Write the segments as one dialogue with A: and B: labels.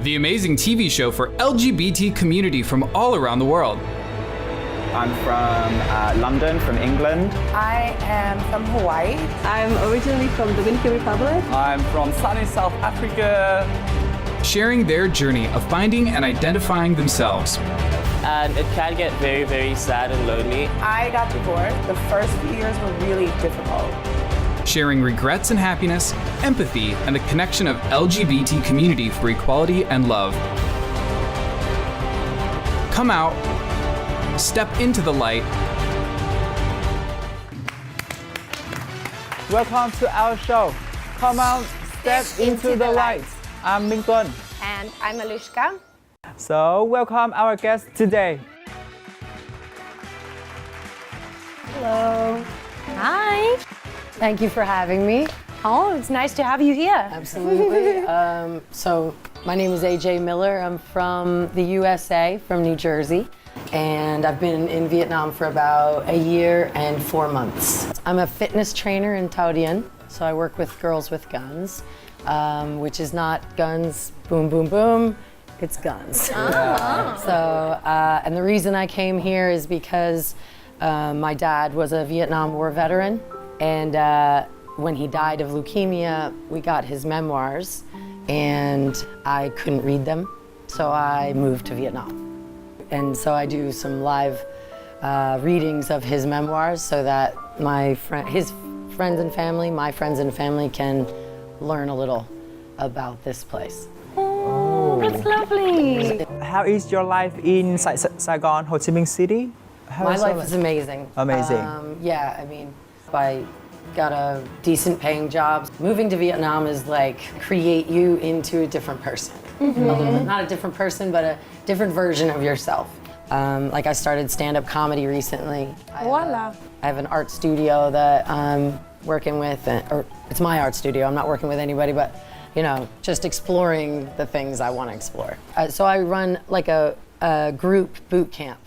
A: the amazing TV show for LGBT community from all around the world.
B: I'm from London, from England.
C: I am from Hawaii.
D: I'm originally from Dominican Republic.
B: I'm from sunny South Africa.
A: Sharing their journey of finding and identifying themselves.
E: And it can get very, very sad and lonely.
C: I got divorced. The first few years were really difficult.
A: Sharing regrets and happiness, empathy, and the connection of LGBT community for equality and love. Come out, step into the light.
B: Welcome to our show. Come out, step into the light. I'm Mington.
F: And I'm Alushka.
B: So, welcome our guest today.
F: Hello. Hi.
G: Thank you for having me.
F: Oh, it's nice to have you here.
G: Absolutely. So my name is AJ Miller. I'm from the USA, from New Jersey, and I've been in Vietnam for about a year and 4 months. I'm a fitness trainer in Thao Dien, so I work with girls with guns, which is not guns, boom, boom, boom. It's guns. And the reason I came here is because my dad was a Vietnam War veteran. And when he died of leukemia, we got his memoirs, and I couldn't read them, so I moved to Vietnam. And so I do some live readings of his memoirs so that his friends and family, my friends and family can learn a little about this place.
F: Oh, that's lovely.
B: How is your life in Saigon, Ho Chi Minh City?
G: My life is amazing.
B: Amazing.
G: I got a decent paying job. Moving to Vietnam is like create you into a different person. A little bit. Not a different person, but a different version of yourself. I started stand-up comedy recently.
F: Voila.
G: I have an art studio that I'm working with, or it's my art studio. I'm not working with anybody, but just exploring the things I want to explore. So I run like a group boot camp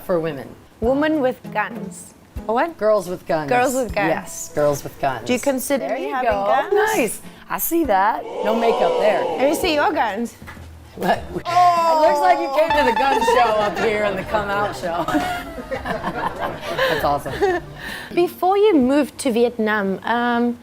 G: for women.
F: Women with guns. What?
G: Girls with guns.
F: Girls with guns.
G: Yes, girls with guns.
F: Do you consider
G: There
F: me
G: you
F: having
G: go.
F: guns?
G: Nice. I see that. No makeup there.
F: Let me see your guns.
G: But it looks like you came to the gun show up here and the come out show. That's awesome.
F: Before you moved to Vietnam,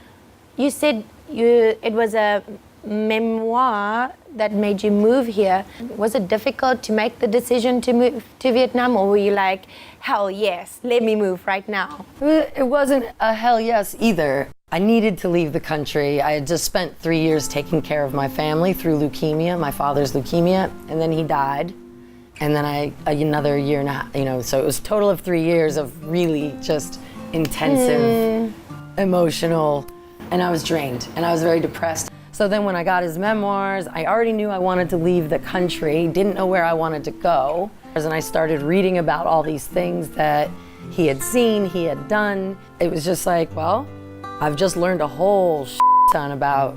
F: you said it was a memoir that made you move here. Was it difficult to make the decision to move to Vietnam, or were you like, hell yes, let me move right now?
G: It wasn't a hell yes either. I needed to leave the country. I had just spent 3 years taking care of my family through leukemia, my father's leukemia, and then he died. And then another year and a half, so it was a total of 3 years of really just intensive, emotional, and I was drained and I was very depressed. So then when I got his memoirs, I already knew I wanted to leave the country, didn't know where I wanted to go. And I started reading about all these things that he had seen, he had done. It was just like, well, I've just learned a whole ton about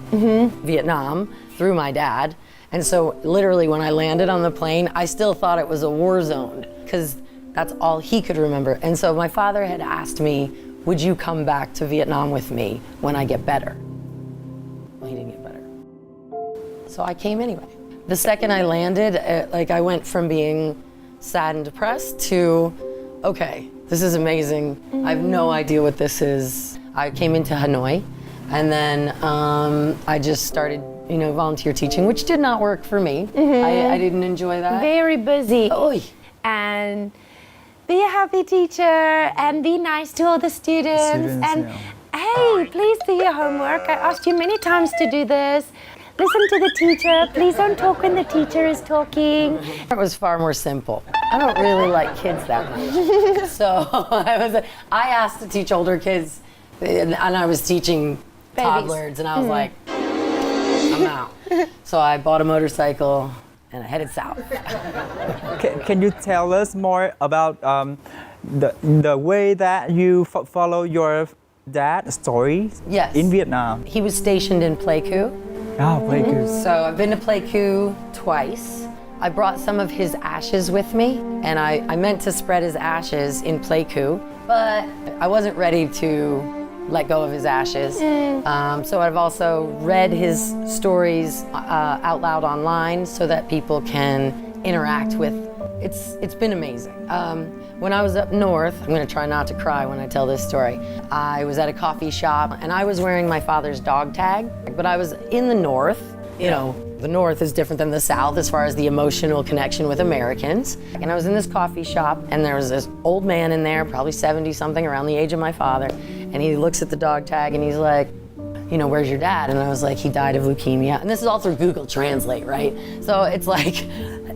G: Vietnam through my dad. And so literally when I landed on the plane, I still thought it was a war zone because that's all he could remember. And so my father had asked me, would you come back to Vietnam with me when I get better? Well, he didn't get better. So I came anyway. The second I landed, I went from being sad and depressed to, okay, this is amazing. I have no idea what this is. I came into Hanoi, and then I just started, volunteer teaching, which did not work for me. I didn't enjoy that.
F: Very busy.
G: Oy.
F: And be a happy teacher and be nice to all the students. Hey, please do your homework. I asked you many times to do this. Listen to the teacher. Please don't talk when the teacher is talking.
G: It was far more simple. I don't really like kids that much. So I asked to teach older kids, and I was teaching toddlers, and I was like, I'm out. So I bought a motorcycle and I headed south.
B: Can you tell us more about the way that you follow your dad's story in Vietnam?
G: He was stationed in Pleiku.
B: Pleiku.
G: So I've been to Pleiku twice. I brought some of his ashes with me, and I meant to spread his ashes in Pleiku, but I wasn't ready to let go of his ashes. So I've also read his stories out loud online so that people can interact with. It's been amazing. When I was up north, I'm going to try not to cry when I tell this story. I was at a coffee shop and I was wearing my father's dog tag, but I was in the north. You know, the north is different than the south as far as the emotional connection with Americans. And I was in this coffee shop and there was this old man in there, probably 70 something, around the age of my father. And he looks at the dog tag and he's like, you know, where's your dad? And I was like, he died of leukemia. And this is all through Google Translate, right? So it's like,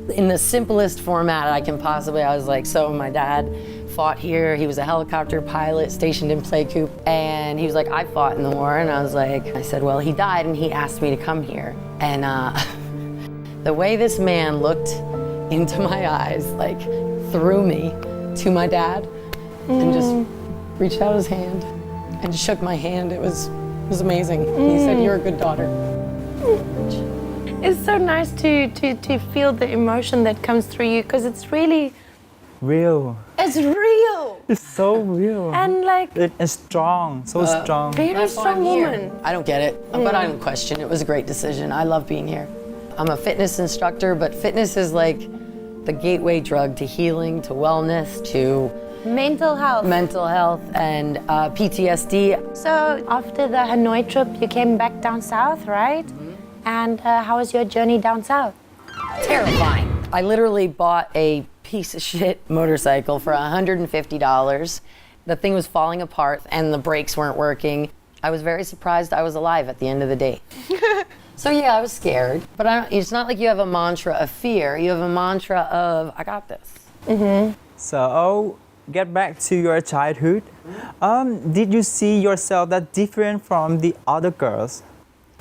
G: in the simplest format I can possibly, I was like, so my dad fought here. He was a helicopter pilot stationed in Playcoop. And he was like, I fought in the war. And I was like, I said, well, he died and he asked me to come here. And the way this man looked into my eyes, like through me to my dad and just reached out his hand and shook my hand. It was amazing. He said, you're a good daughter.
F: It's so nice to feel the emotion that comes through you because it's really
B: real.
F: It's real.
B: It's so real.
F: And like
B: it's strong, so strong.
F: Very
G: That's why
F: strong
G: I'm here.
F: woman.
G: I don't get it, but I don't question. It was a great decision. I love being here. I'm a fitness instructor, but fitness is like the gateway drug to healing, to wellness, to
F: Mental health.
G: mental health and PTSD.
F: So after the Hanoi trip, you came back down south, right? And how was your journey down south?
G: Terrifying. I literally bought a piece of shit motorcycle for $150. The thing was falling apart and the brakes weren't working. I was very surprised I was alive at the end of the day. So yeah, I was scared, but it's not like you have a mantra of fear. You have a mantra of, I got this.
B: So, get back to your childhood. Did you see yourself that different from the other girls?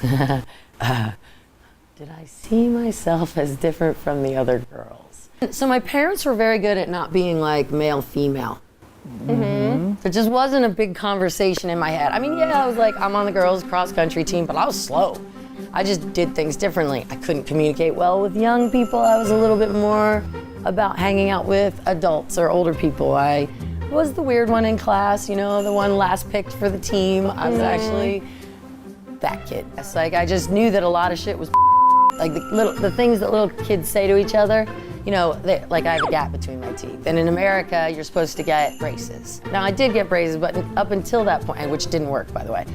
G: Did I see myself as different from the other girls? So my parents were very good at not being like male, female. There just wasn't a big conversation in my head. I mean, yeah, I was like, I'm on the girls' cross-country team, but I was slow. I just did things differently. I couldn't communicate well with young people. I was a little bit more about hanging out with adults or older people. I was the weird one in class, you know, the one last picked for the team. I was actually that kid. It's like I just knew that a lot of shit was like the things that little kids say to each other. You know, like I have a gap between my teeth. And in America, you're supposed to get braces. Now I did get braces, but up until that point, which didn't work, by the way.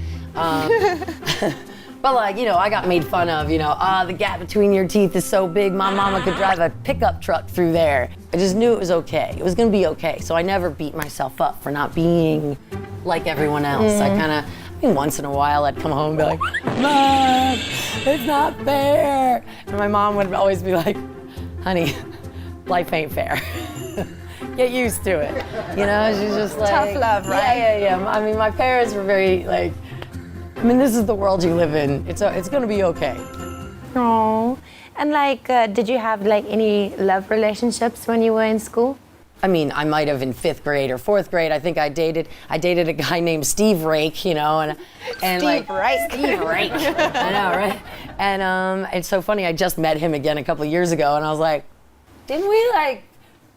G: But like, you know, I got made fun of, you know, the gap between your teeth is so big, my mama could drive a pickup truck through there. I just knew it was okay. It was gonna be okay. So I never beat myself up for not being like everyone else. I mean, once in a while I'd come home and be like, Mom, it's not fair. And my mom would always be like, honey, life ain't fair. Get used to it. You know, she's just like.
F: Tough love, right?
G: Yeah. I mean, my parents were very like, I mean, this is the world you live in. It's gonna be okay.
F: Oh, and like, did you have like any love relationships when you were in school?
G: I mean, I might have in 5th grade or 4th grade. I think I dated a guy named Steve Rake, you know, and
F: Steve Rake.
G: Steve Rake. I know, right? And it's so funny. I just met him again a couple of years ago, and I was like, didn't we like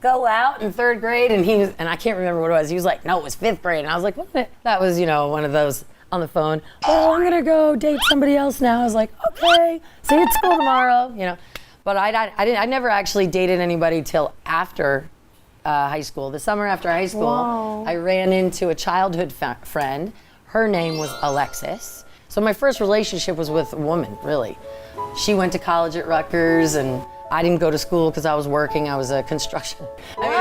G: go out in 3rd grade? And I can't remember what it was. He was like, no, it was 5th grade, and I was like, what? That was, you know, one of those. On the phone, oh, I'm gonna go date somebody else now. I was like, okay, see you at school tomorrow, you know. But I never actually dated anybody till after high school. The summer after high school,
F: Wow.
G: I ran into a childhood friend. Her name was Alexis. So my first relationship was with a woman, really. She went to college at Rutgers, and I didn't go to school because I was working. I was a construction. I mean,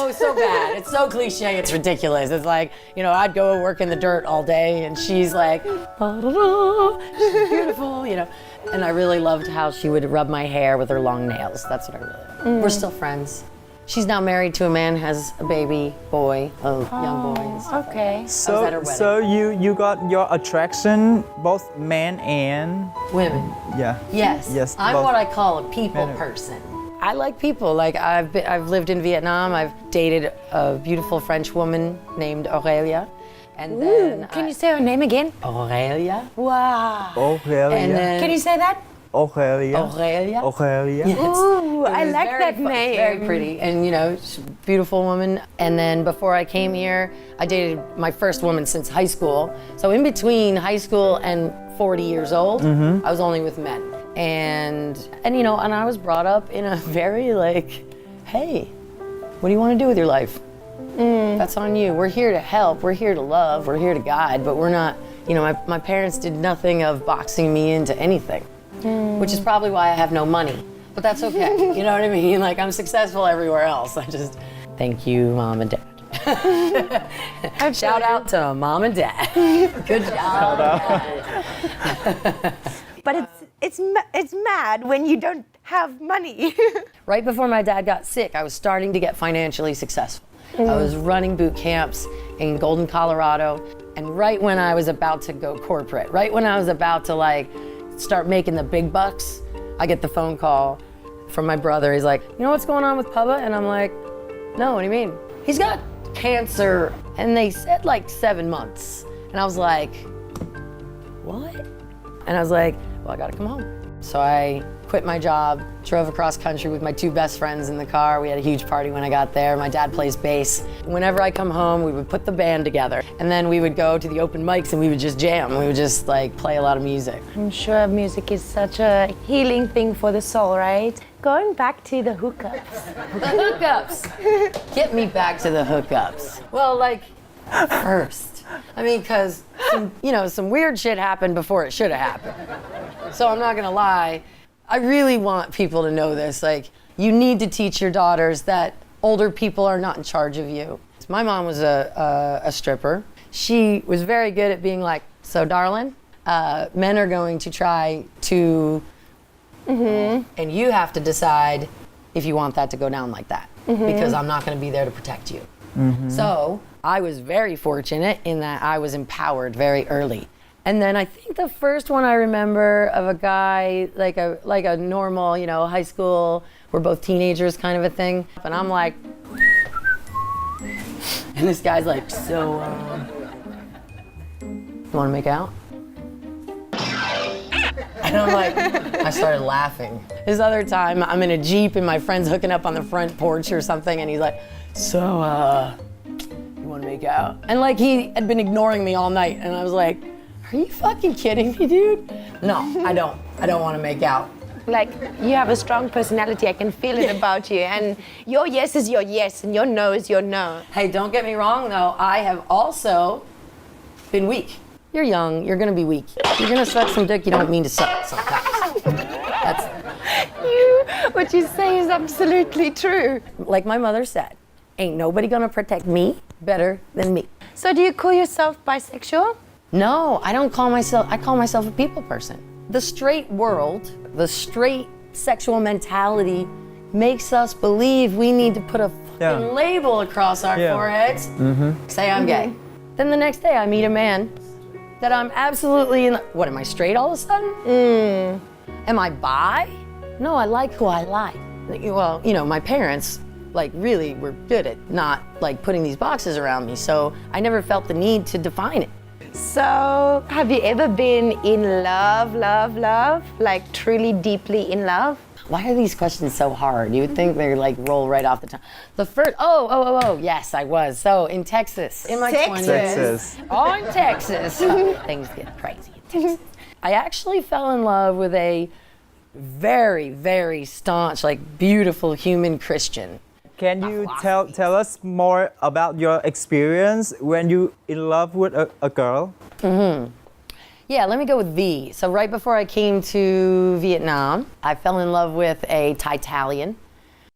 G: it's so bad. It's so cliche. It's ridiculous. It's like, you know, I'd go work in the dirt all day, and she's like, she's beautiful, you know. And I really loved how she would rub my hair with her long nails. That's what I really loved. We're still friends. She's now married to a man, has a baby boy, a young boy. And stuff.
F: Okay.
B: So you got your attraction, both men and
G: Women.
B: yeah.
G: Yes. I'm
B: both.
G: what I call a people
B: Men.
G: person. I like people. Like I've lived in Vietnam. I've dated a beautiful French woman named Aurelia. And then
F: Can you say her name again?
G: Aurelia.
F: Wow.
B: Oh, really?
G: And then
F: Can you say that?
B: Aurelia.
G: Aurelia.
B: Aurelia.
G: Yes.
F: Ooh, I
G: It was
F: like that name.
G: Very pretty, and you know, she's a beautiful woman. And then before I came here, I dated my first woman since high school. So in between high school and 40 years old, I was only with men. And you know, and I was brought up in a very like, hey, what do you want to do with your life? That's on you. We're here to help. We're here to love. We're here to guide. But we're not. You know, my parents did nothing of boxing me into anything, which is probably why I have no money. But that's okay. You know what I mean? Like, I'm successful everywhere else. I just, thank you, Mom and Dad. Shout out to Mom and Dad. Good job.
F: But it's mad when you don't have money.
G: Right before my dad got sick, I was starting to get financially successful. I was running boot camps in Golden, Colorado. And right when I was about to go corporate, right when I was about to like start making the big bucks, I get the phone call from my brother. He's like, you know what's going on with Pubba? And I'm like, no, what do you mean? He's got cancer. And they said like 7 months. And I was like, what? And I was like, well, I gotta come home. So I quit my job, drove across country with my 2 best friends in the car. We had a huge party when I got there. My dad plays bass. Whenever I come home, we would put the band together. And then we would go to the open mics and we would just jam. We would just like play a lot of music.
F: I'm sure music is such a healing thing for the soul, right? Going back to the hookups.
G: The hookups. Get me back to the hookups. Well, like, first. I mean, because, some weird shit happened before it should have happened. So I'm not gonna lie. I really want people to know this. Like, you need to teach your daughters that older people are not in charge of you. My mom was a stripper. She was very good at being like, so darling, men are going to try to, and you have to decide if you want that to go down like that, because I'm not gonna be there to protect you. So I was very fortunate in that I was empowered very early. And then I think the first one I remember of a guy, like a normal, high school, we're both teenagers kind of a thing. And I'm like, and this guy's like, so, you wanna make out? And I'm like, I started laughing. This other time, I'm in a Jeep and my friend's hooking up on the front porch or something, and he's like, so, you wanna make out? And like, he had been ignoring me all night, and I was like, are you fucking kidding me, dude? No, I don't. I don't want to make out.
F: Like, you have a strong personality. I can feel it about you. And your yes is your yes, and your no is your no.
G: Hey, don't get me wrong, though. I have also been weak. You're young. You're going to be weak. You're going to suck some dick you don't mean to suck sometimes.
F: What you say is absolutely true.
G: Like my mother said, ain't nobody going to protect me better than me.
F: So do you call yourself bisexual?
G: No, I don't call myself, I call myself a people person. The straight world, the straight sexual mentality makes us believe we need to put a fucking label across our foreheads, say I'm gay. Then the next day I meet a man that I'm absolutely in, what, am I straight all of a sudden? Am I bi? No, I like who I like. Well, my parents like really were good at not like putting these boxes around me, so I never felt the need to define it.
F: So, have you ever been in love, like truly deeply in love?
G: Why are these questions so hard? You would think they like roll right off the tongue. The first, yes, I was. So in Texas, in my 20s.
B: Texas.
G: Oh, in Texas. Things get crazy in Texas. I actually fell in love with a very, very staunch, like beautiful human Christian.
B: Can you tell us more about your experience when you in love with a girl?
G: Yeah, let me go with V. So right before I came to Vietnam, I fell in love with a Thai-Italian.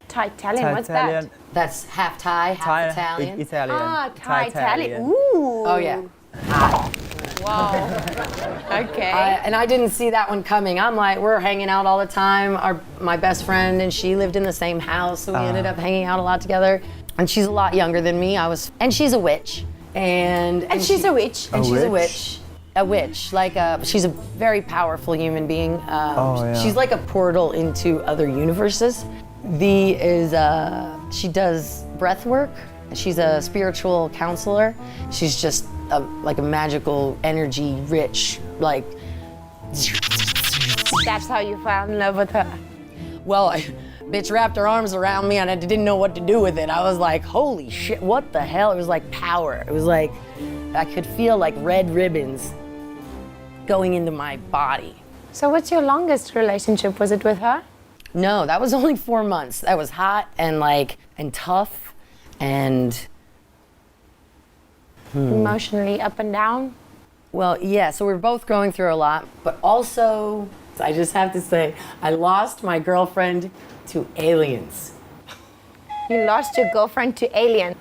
F: Thai-Italian, what's that?
G: That's half Thai, half Italian.
B: Italian.
F: Ah, Thai-Italian. Ooh.
G: Oh yeah.
F: Wow. Okay.
G: And I didn't see that one coming. I'm like, we're hanging out all the time. My best friend and she lived in the same house, so we ended up hanging out a lot together. And she's a lot younger than me. And she's a witch. And
F: she's a witch.
G: And she's a witch. A witch, like she's a very powerful human being. She's like a portal into other universes. V is, she does breath work. She's a spiritual counselor. She's just like a magical energy rich, like
F: That's how you fell in love with her.
G: Well, bitch wrapped her arms around me and I didn't know what to do with it. I was like, holy shit, what the hell? It was like power. It was like, I could feel like red ribbons going into my body.
F: So what's your longest relationship? Was it with her?
G: No, that was only 4 months. That was hot and and tough and...
F: Emotionally up and down?
G: Well, yeah, so we were both going through a lot, but also, I just have to say, I lost my girlfriend to aliens.
F: You lost your girlfriend to alien.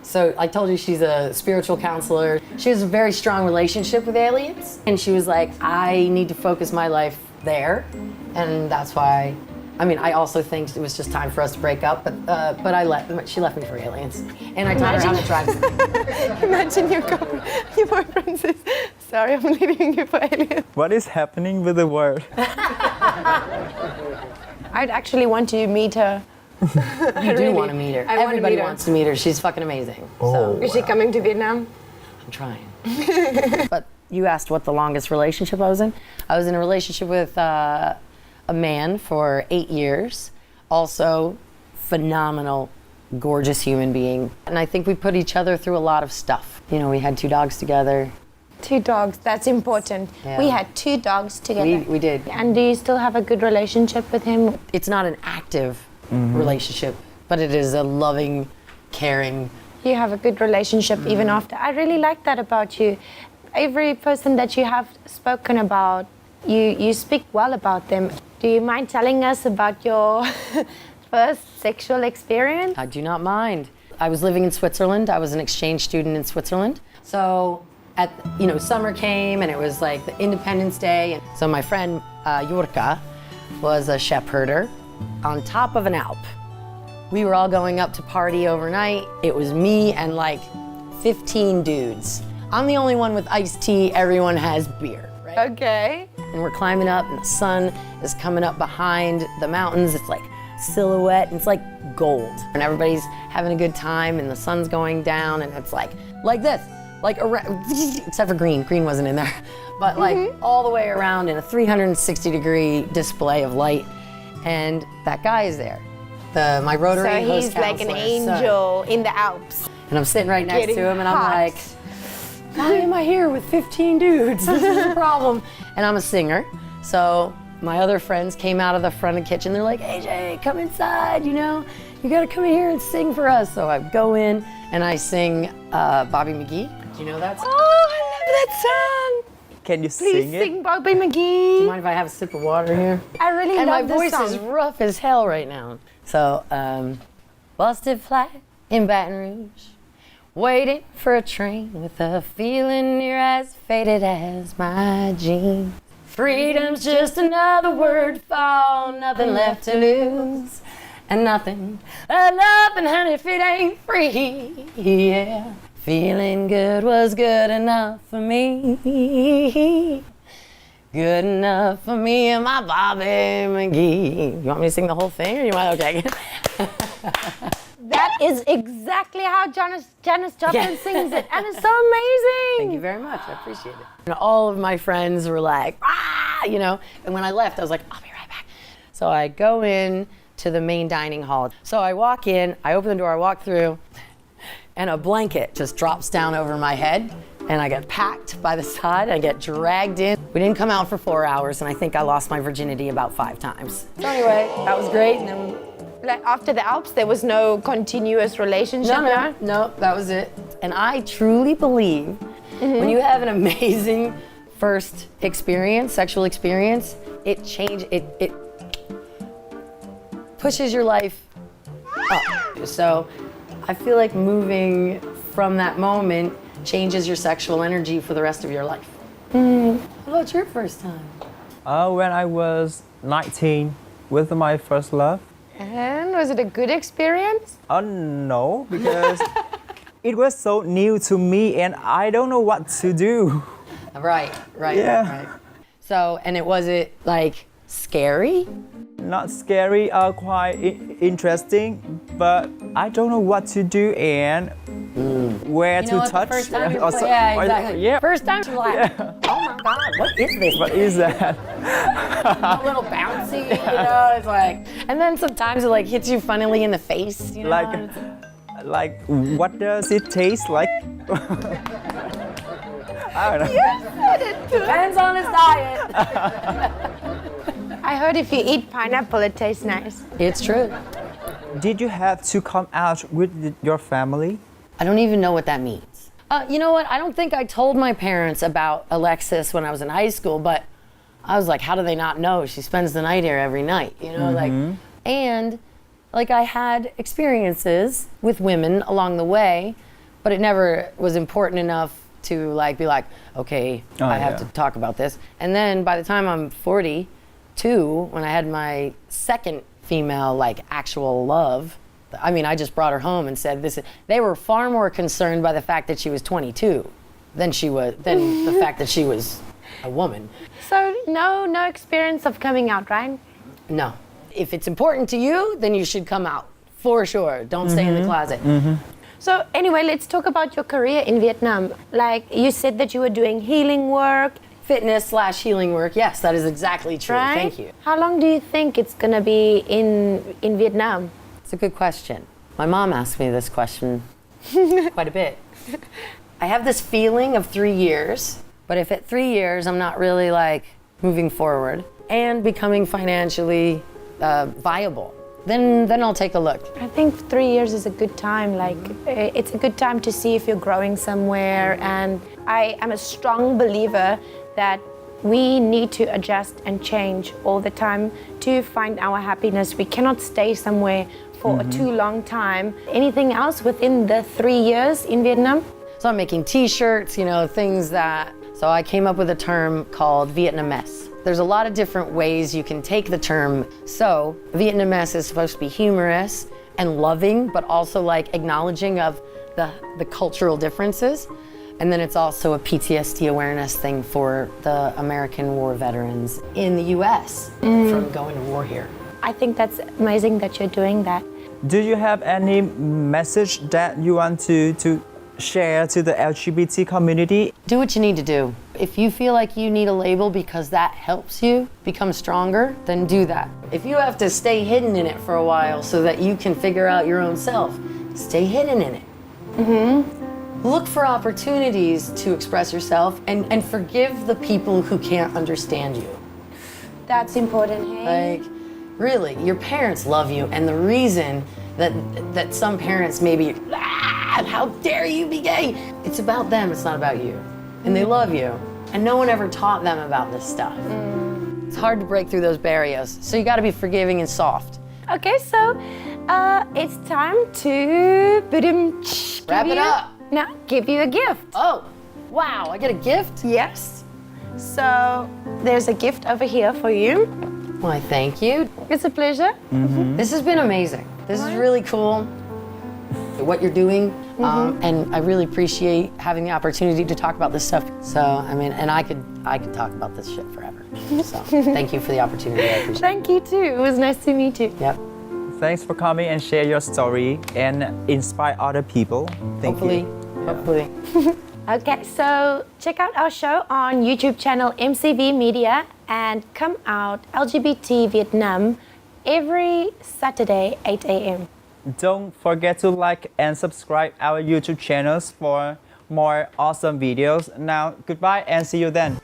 G: So I told you she's a spiritual counselor. She has a very strong relationship with aliens. And she was like, I need to focus my life there. And that's why, I mean, I also think it was just time for us to break up, but she left me for aliens. And I taught her how to drive.
F: Imagine your boyfriend says, sorry, I'm leaving you for aliens.
B: What is happening with the world?
F: I'd actually want to meet her.
G: You do want to meet her. Everybody
F: meet her.
G: wants to meet her. She's fucking amazing. So,
F: Is she coming to Vietnam?
G: I'm trying. But you asked what the longest relationship I was in. I was in a relationship with a man for 8 years. Also, phenomenal, gorgeous human being. And I think we put each other through a lot of stuff. You know, we had 2 dogs together.
F: 2 dogs, that's important.
G: Yeah.
F: We had 2 dogs together.
G: We did.
F: And do you still have a good relationship with him?
G: It's not an active relationship, but it is a loving, caring.
F: You have a good relationship even after. I really like that about you. Every person that you have spoken about, you speak well about them. Do you mind telling us about your first sexual experience?
G: I do not mind. I was living in Switzerland. I was an exchange student in Switzerland. So summer came and it was like the Independence Day. And so my friend Jurka was a shephherder on top of an Alp. We were all going up to party overnight. It was me and like 15 dudes. I'm the only one with iced tea. Everyone has beer, right?
F: Okay.
G: And we're climbing up and the sun is coming up behind the mountains. It's like silhouette and it's like gold. And everybody's having a good time and the sun's going down and it's like this. Like around, except for green. Green wasn't in there. But like all the way around in a 360-degree display of light. And that guy is there. My Rotary
F: So
G: host
F: he's like an
G: counselor,
F: angel in the Alps.
G: And I'm sitting right next
F: Getting
G: to him and I'm
F: hot.
G: like, why am I here with 15 dudes? This is a problem. And I'm a singer. So my other friends came out of the front of the kitchen. They're like, AJ, come inside, you gotta come in here and sing for us. So I go in and I sing Bobby McGee. Do you know that song?
F: Oh, I love that song.
B: Can you
F: Please
B: sing it?
F: sing Bobby
G: Do you
F: McGee.
G: mind if I have a sip of water here?
F: I really
G: And my
F: love this
G: voice
F: song.
G: is rough as hell right now. So, busted flat in Baton Rouge, waiting for a train with a feeling near as faded as my jeans. Freedom's just another word for nothing left to lose. And nothing, honey, if it ain't free, yeah. Feeling good was good enough for me. Good enough for me and my Bobby McGee. You want me to sing the whole thing or you want okay?
F: That is exactly how Janis Joplin sings it. And it's so amazing.
G: Thank you very much. I appreciate it. And all of my friends were like, and when I left, I was like, I'll be right back. So I go in to the main dining hall. So I walk in, I open the door, I walk through, and a blanket just drops down over my head. And I get packed by the side, I get dragged in. We didn't come out for 4 hours, and I think I lost my virginity about 5 times. So anyway, that was great. And then
F: Like after the Alps, there was no continuous relationship?
G: No, that was it. And I truly believe when you have an amazing first experience, sexual experience, it pushes your life up. So I feel like moving from that moment changes your sexual energy for the rest of your life. How about your first time?
B: When I was 19 with my first love.
F: And was it a good experience?
B: No, because it was so new to me and I don't know what to do.
G: Right.
B: Yeah.
G: So, and it wasn't like Scary?
B: Not scary, quite interesting, but I don't know what to do and where to touch.
G: The first time you
B: or
G: play,
B: so-
G: yeah,
B: or-
G: exactly.
B: yeah.
G: First time you're like, oh my God, what is this?
B: What is that?
G: A little bouncy, it's like, and then sometimes it like hits you funnily in the face,
B: Like, what does it taste like? I don't know.
G: Depends on his diet.
F: I heard if you eat pineapple, it tastes nice.
G: It's true.
B: Did you have to come out with your family?
G: I don't even know what that means. You know what? I don't think I told my parents about Alexis when I was in high school, but I was like, how do they not know? She spends the night here every night, and I had experiences with women along the way, but it never was important enough to be like, okay, I have to talk about this. And then by the time I'm 42, when I had my second female actual love, I just brought her home and said this. They were far more concerned by the fact that she was 22 than the fact that she was a woman.
F: So no experience of coming out, right?
G: No. If it's important to you, then you should come out for sure. Don't stay in the closet.
F: So anyway, let's talk about your career in Vietnam. Like you said that you were doing healing work.
G: Fitness/healing work. Yes, that is exactly true.
F: Right?
G: Thank you.
F: How long do you think it's gonna be in Vietnam?
G: It's a good question. My mom asked me this question quite a bit. I have this feeling of 3 years, but if at 3 years I'm not really moving forward and becoming financially viable, then I'll take a look.
F: I think 3 years is a good time. It's a good time to see if you're growing somewhere. And I am a strong believer that we need to adjust and change all the time to find our happiness. We cannot stay somewhere for a too long time. Anything else within the 3 years in Vietnam?
G: So I'm making t-shirts, things that... So I came up with a term called Vietnamese. There's a lot of different ways you can take the term. So Vietnamese is supposed to be humorous and loving, but also acknowledging of the cultural differences. And then it's also a PTSD awareness thing for the American war veterans in the US from going to war here.
F: I think that's amazing that you're doing that.
B: Do you have any message that you want to share to the LGBT community?
G: Do what you need to do. If you feel like you need a label because that helps you become stronger, then do that. If you have to stay hidden in it for a while so that you can figure out your own self, stay hidden in it. Look for opportunities to express yourself and forgive the people who can't understand you.
F: That's important, hey?
G: Really, your parents love you, and the reason that some parents maybe, how dare you be gay? It's about them, it's not about you. And they love you. And no one ever taught them about this stuff. It's hard to break through those barriers. So you gotta be forgiving and soft.
F: Okay, so it's time to
G: Wrap it up.
F: Now, give you a gift.
G: Oh, wow, I get a gift?
F: Yes. So there's a gift over here for you.
G: Why, thank you.
F: It's a pleasure.
G: This has been amazing. This is really cool, what you're doing. And I really appreciate having the opportunity to talk about this stuff. So, and I could talk about this shit forever. So, thank you for the opportunity. I appreciate it.
F: Thank you too. It was nice to meet you.
G: Yep.
B: Thanks for coming and share your story and inspire other people. Thank you.
G: Hopefully.
F: Okay, so check out our show on YouTube channel MCV Media and come out LGBT Vietnam every Saturday 8 a.m.
B: Don't forget to like and subscribe our YouTube channels for more awesome videos. Now, goodbye and see you then.